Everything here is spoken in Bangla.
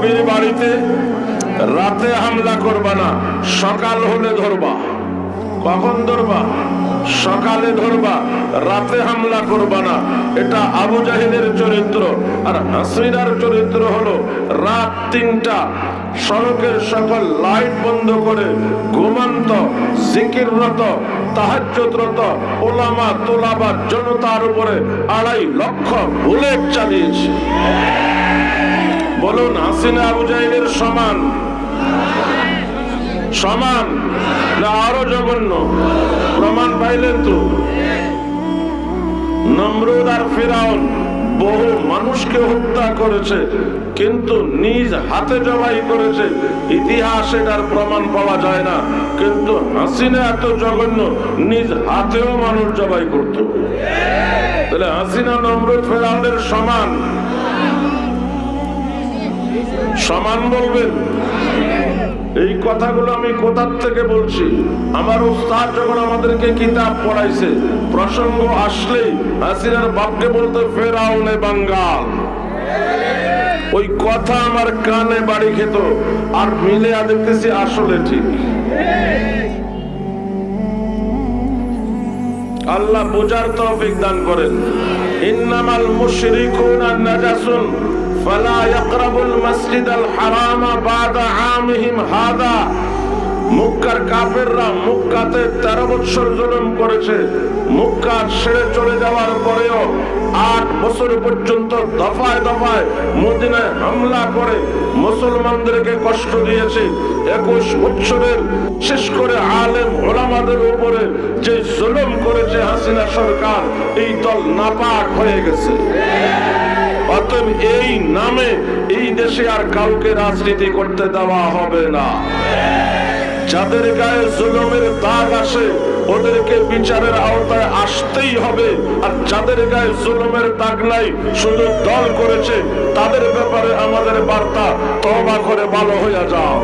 নবীর বাড়িতে রাতে হামলা করবা না, সকাল হলে ধরবা। কখন ধরবা? সকালে ধরবা, রাতে হামলা করবা না। এটা আবু জাহিলের চরিত্র। আর হাসিনার চরিত্র হলো রাত ৩টা সড়কের সকল লাইট বন্ধ করে ঘুমন্ত জিকিররত তাহাজ্জুদরত ওলামা তোলাবা জনতার উপরে ২.৫ লক্ষ বুলেট চালিয়েছে। বলুন, হাসিনা আবু জাহিলের সমান? সমান না আরো জঘন্য? প্রমাণ পাইলেন তো? নমরুদ আর ফিরাউন বহু মানুষকে হত্যা করেছে, কিন্তু নিজ হাতে জবাই করেছে। ইতিহাস এটার প্রমাণ পাওয়া যায় না, কিন্তু হাসিনা এত জঘন্য, নিজ হাতেও মানুষ জবাই করত। তাহলে হাসিনা নমরুদ ফিরাউনের সমান? সমান বলবেন? এই কথাগুলো আমি কোথার থেকে বলছি? আমার উস্তাদ যখন আমাদেরকে কিতাব পড়াইছে, প্রসঙ্গ আসলেই হাসিনার বাপকে বলতে ফেরাউনে বাঙ্গাল। ওই কথা আমার কানে বাড়ি খেত, আর মিলে দেখতেছি আসলে ঠিক। আল্লাহ বোঝার তৌফিক দান করেন। ইন্নামাল মুশরিকুনা নাজাসুন ফালা ইয়াকরাবুল মাসজিদাল হারামা বাদা আমিহিম হাদা। মক্কার কাফেররা মক্কাতে 13 বছর জুলুম করেছে। মক্কা ছেড়ে চলে যাওয়ার পরেও 8 বছর পর্যন্ত দফায় দফায় মদিনায় হামলা করে মুসলমানদেরকে কষ্ট দিয়েছে। 21 বছরের শেষ করে আলেম ওলামাদের উপরে যে জুলুম করেছে হাসিনা সরকার, এই দল নাপাক হয়ে গেছে। অতএব এই নামে এই দেশে আর কাউকে রাজনীতি করতে দেওয়া হবে না। যাদের গায়ে জুলুমের দাগ আসে ওদেরকে বিচারের আওতায় আসতেই হবে, আর যাদের গায়ে জুলুমের দাগ নাই, শুধু দল করেছে, তাদের ব্যাপারে আমাদের বার্তা, তওবা করে ভালো হয়ে যাও।